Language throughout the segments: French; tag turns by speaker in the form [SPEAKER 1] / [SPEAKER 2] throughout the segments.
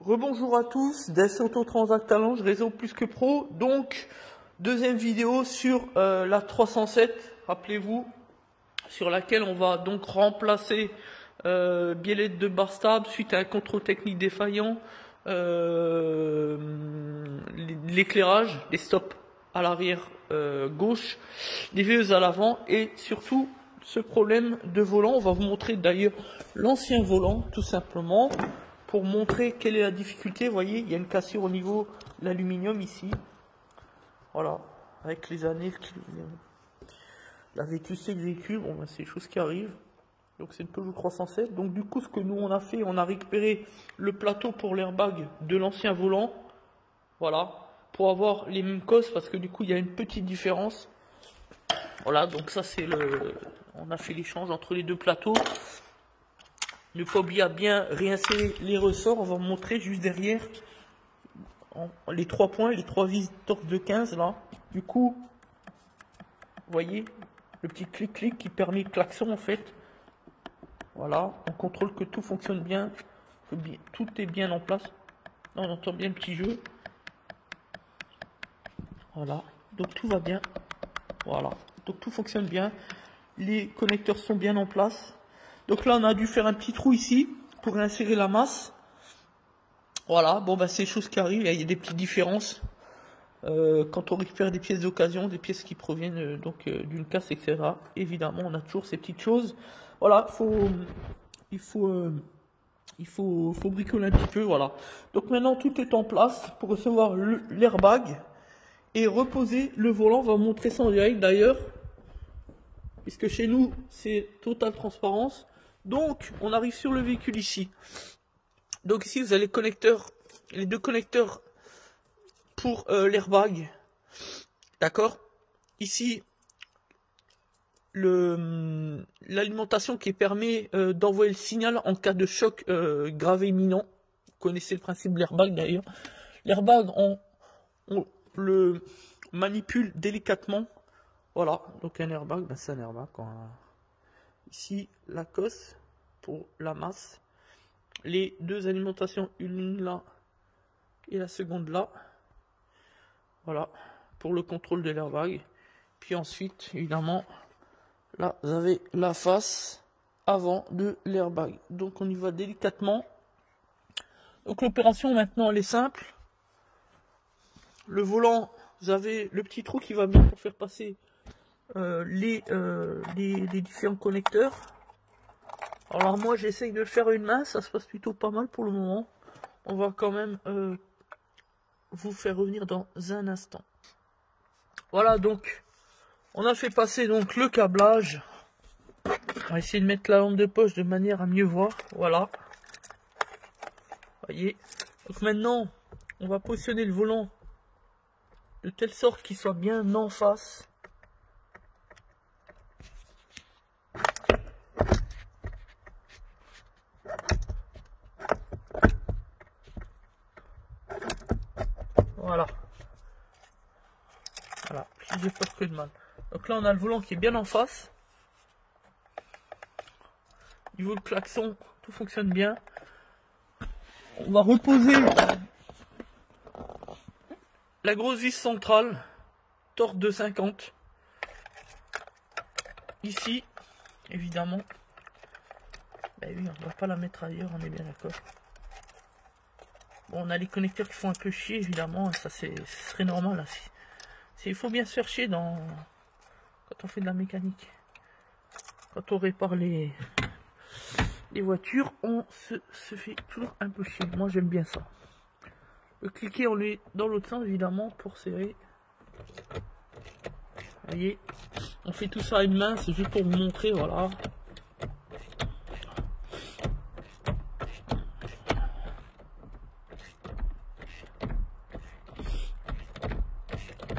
[SPEAKER 1] Rebonjour à tous, Des Auto Transact Talent, réseau plus que pro. Donc, deuxième vidéo sur la 307, rappelez-vous, sur laquelle on va donc remplacer biellette de barre stable suite à un contrôle technique défaillant, l'éclairage, les stops à l'arrière gauche, les veilleuses à l'avant et surtout ce problème de volant. On va vous montrer d'ailleurs l'ancien volant tout simplement pour montrer quelle est la difficulté. Vous voyez, il y a une cassure au niveau de l'aluminium ici. Voilà, avec les années, la vétusté du véhicule, bon, ben, c'est des choses qui arrivent. Donc c'est une Peugeot 307. Donc du coup, ce que nous on a fait, on a récupéré le plateau pour l'airbag de l'ancien volant. Voilà, pour avoir les mêmes causes, parce que du coup il y a une petite différence. Voilà, donc ça c'est le... On a fait l'échange entre les deux plateaux. Ne pas oublier à bien réinsérer les ressorts. On va vous montrer juste derrière les trois points, les trois vis torque de 15 là. Du coup, vous voyez le petit clic-clic qui permet le klaxon en fait. Voilà, on contrôle que tout fonctionne bien, que tout est bien en place. Là, on entend bien le petit jeu. Voilà, donc tout va bien. Voilà, donc tout fonctionne bien. Les connecteurs sont bien en place. Donc là, on a dû faire un petit trou ici pour réinsérer la masse. Voilà, bon bah c'est des choses qui arrivent, il y a des petites différences. Quand on récupère des pièces d'occasion, des pièces qui proviennent d'une casse, etc. Évidemment, on a toujours ces petites choses. Voilà, il faut bricoler un petit peu, voilà. Donc maintenant, tout est en place pour recevoir l'airbag et reposer le volant. On va vous montrer ça en direct d'ailleurs, puisque chez nous, c'est totale transparence. Donc, on arrive sur le véhicule ici. Donc ici, vous avez les deux connecteurs pour l'airbag. D'accord? Ici, l'alimentation qui permet d'envoyer le signal en cas de choc grave et imminent. Vous connaissez le principe de l'airbag d'ailleurs. L'airbag, on le manipule délicatement. Voilà, donc un airbag, ben c'est un airbag. Ici, la cosse pour la masse. Les deux alimentations, une là et la seconde là. Voilà, pour le contrôle de l'airbag. Puis ensuite, évidemment, là, vous avez la face avant de l'airbag. Donc, on y va délicatement. Donc, l'opération, maintenant, elle est simple. Le volant, vous avez le petit trou qui va bien pour faire passer les différents connecteurs. Alors, moi, j'essaye de le faire à une main. Ça se passe plutôt pas mal pour le moment. On va quand même vous faire revenir dans un instant. Voilà, donc on a fait passer donc le câblage. On va essayer de mettre la lampe de poche de manière à mieux voir. Voilà, voyez. Donc maintenant on va positionner le volant de telle sorte qu'il soit bien en face. Voilà. Voilà, plus de peur que de mal. Donc là on a le volant qui est bien en face. Niveau de klaxon, tout fonctionne bien. On va reposer la grosse vis centrale, torque de 50. Ici, évidemment. Ben oui, on ne va pas la mettre ailleurs, on est bien d'accord. Bon, on a les connecteurs qui font un peu chier, évidemment, ça ce serait normal. Là. Il faut bien se faire chier quand on fait de la mécanique. Quand on répare les voitures, on se fait toujours un peu chier. Moi, j'aime bien ça. Le cliquer, on l'est dans l'autre sens, évidemment, pour serrer. Vous voyez, on fait tout ça à une main, c'est juste pour vous montrer, voilà.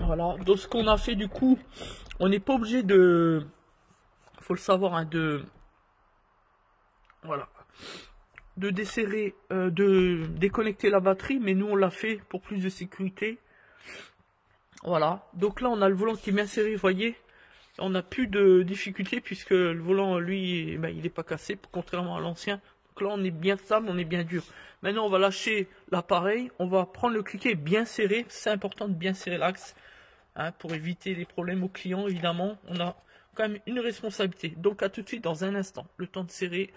[SPEAKER 1] Voilà, donc ce qu'on a fait du coup, on n'est pas obligé de, faut le savoir, hein, voilà, de desserrer, de déconnecter la batterie, mais nous on l'a fait pour plus de sécurité. Voilà, donc là on a le volant qui est bien serré, vous voyez, on n'a plus de difficulté puisque le volant lui, ben, il n'est pas cassé, contrairement à l'ancien. Donc là, on est bien stable, on est bien dur. Maintenant, on va lâcher l'appareil. On va prendre le cliquet bien serré. C'est important de bien serrer l'axe. Hein, pour éviter les problèmes aux clients, évidemment. On a quand même une responsabilité. Donc, à tout de suite dans un instant. Le temps de serrer.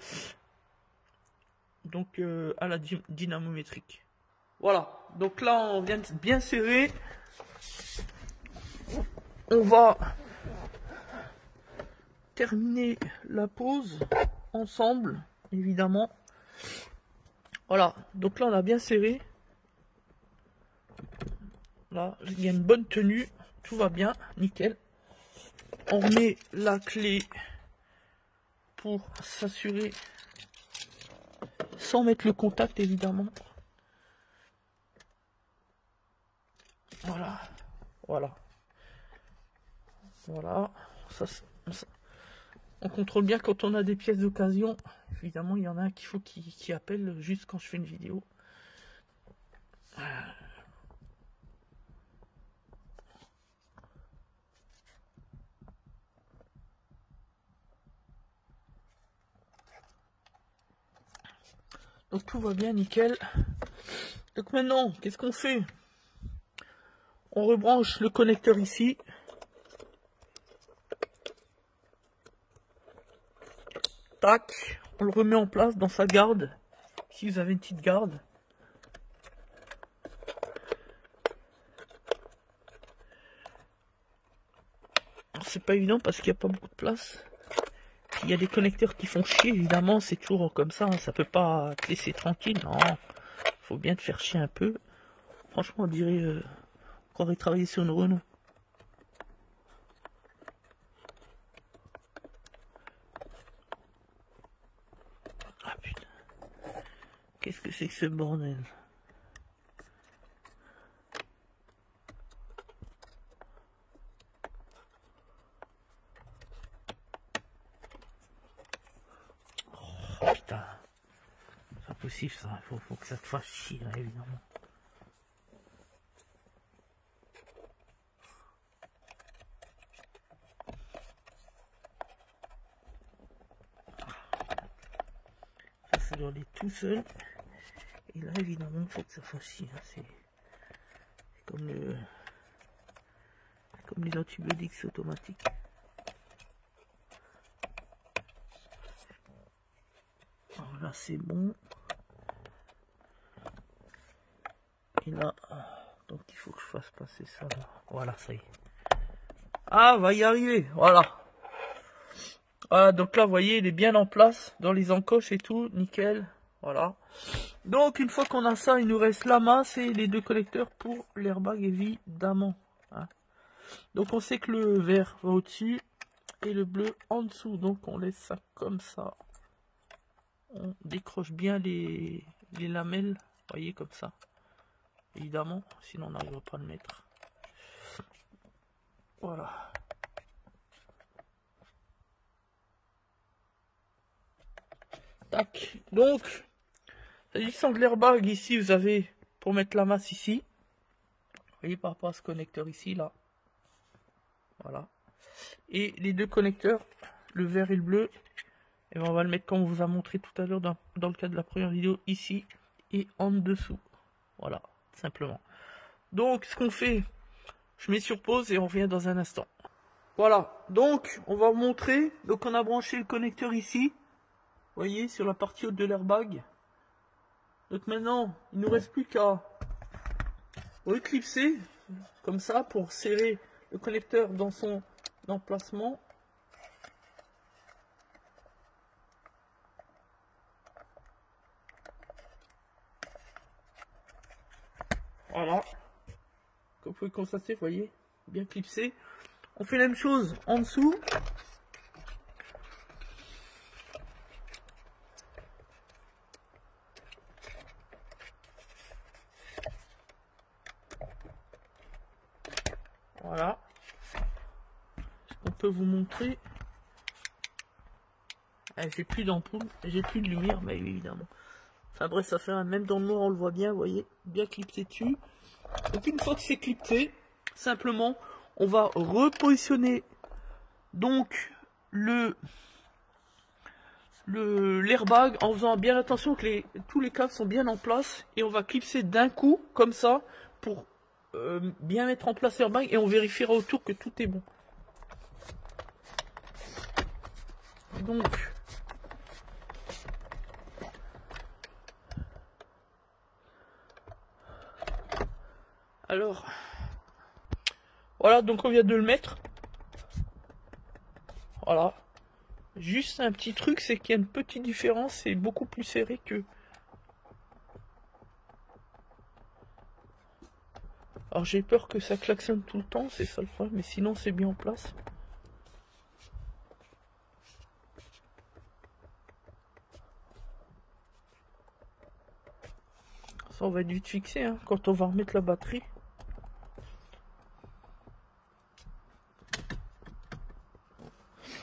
[SPEAKER 1] Donc, à la dynamométrique. Voilà. Donc là, on vient de bien serrer. On va terminer la pause ensemble, évidemment. Voilà, donc là on a bien serré. Là, il y a une bonne tenue, tout va bien, nickel. On remet la clé pour s'assurer, sans mettre le contact évidemment. Voilà, voilà. Voilà, ça, on contrôle bien quand on a des pièces d'occasion. Évidemment, il y en a un qu'il faut qui appelle juste quand je fais une vidéo. Donc tout va bien, nickel. Donc maintenant, qu'est-ce qu'on fait? On rebranche le connecteur ici. Tac, on le remet en place dans sa garde. Si vous avez une petite garde. C'est pas évident parce qu'il n'y a pas beaucoup de place. Puis il y a des connecteurs qui font chier, évidemment, c'est toujours comme ça. Hein, ça peut pas te laisser tranquille, non. Faut bien te faire chier un peu. Franchement, on dirait qu'on aurait travaillé sur une Renault. Ah putain. Qu'est-ce que c'est que ce bordel? Oh putain. C'est pas possible ça. Faut que ça te fasse chier, là, évidemment. Ça doit aller tout seul. Et là, évidemment, il faut que ça fasse chier. Hein. C'est comme les antibiotiques automatiques. Alors là, c'est bon. Et là, donc il faut que je fasse passer ça là. Voilà, ça y est. Ah, va y arriver. Voilà. Voilà, donc là, vous voyez, il est bien en place dans les encoches et tout, nickel. Voilà. Donc, une fois qu'on a ça, il nous reste la masse et les deux connecteurs pour l'airbag, évidemment. Hein. Donc, on sait que le vert va au-dessus et le bleu en dessous. Donc, on laisse ça comme ça. On décroche bien les lamelles, vous voyez, comme ça. Évidemment, sinon on n'arrivera pas à le mettre. Voilà. Tac. Donc, s'agissant de l'airbag, ici, vous avez pour mettre la masse ici. Vous voyez, par rapport à ce connecteur ici, là. Voilà. Et les deux connecteurs, le vert et le bleu, et on va le mettre comme on vous a montré tout à l'heure dans le cadre de la première vidéo, ici et en dessous. Voilà, simplement. Donc, ce qu'on fait, je mets sur pause et on revient dans un instant. Voilà, donc, on va vous montrer. Donc, on a branché le connecteur ici. Vous voyez, sur la partie haute de l'airbag. Donc maintenant, il ne nous reste plus qu'à reclipser, comme ça, pour serrer le connecteur dans son emplacement. Voilà. Comme vous pouvez constater, vous voyez, bien clipsé. On fait la même chose en dessous. Voilà. On peut vous montrer. J'ai plus d'ampoule, j'ai plus de lumière, mais évidemment. Enfin bref, ça fait un, même dans le noir, on le voit bien, vous voyez, bien clipsé dessus. Donc une fois que c'est clipsé, simplement, on va repositionner donc le l'airbag en faisant bien attention que tous les câbles sont bien en place, et on va clipser d'un coup comme ça pour bien mettre en place l'airbag, et on vérifiera autour que tout est bon. Donc alors voilà, donc on vient de le mettre. Voilà. Juste un petit truc, c'est qu'il y a une petite différence, c'est beaucoup plus serré que... Alors j'ai peur que ça klaxonne tout le temps, c'est ça le problème, mais sinon c'est bien en place. Ça on va être vite fixé hein, quand on va remettre la batterie.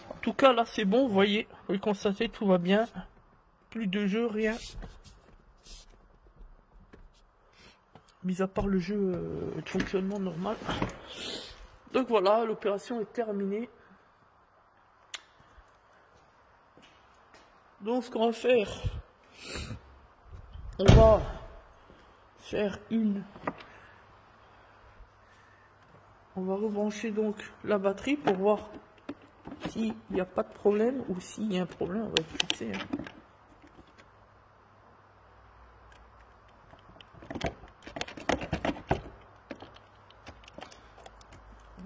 [SPEAKER 1] En tout cas là c'est bon, vous voyez, vous pouvez constater tout va bien. Plus de jeu, rien. Mis à part le jeu de fonctionnement normal. Donc voilà, l'opération est terminée. Donc ce qu'on va faire, on va faire on va rebrancher donc la batterie pour voir s'il n'y a pas de problème, ou s'il y a un problème, on va le fixer. Hein.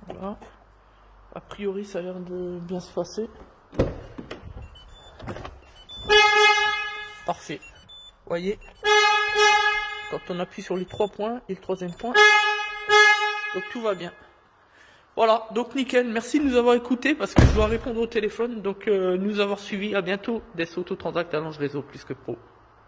[SPEAKER 1] Voilà. A priori, ça a l'air de bien se passer. Parfait. Vous voyez, quand on appuie sur les 3 points et le 3e point, donc tout va bien. Voilà, donc nickel. Merci de nous avoir écoutés, parce que je dois répondre au téléphone. Donc nous avoir suivis. À bientôt. Des Autotransact, Allonge Réseau plus que pro.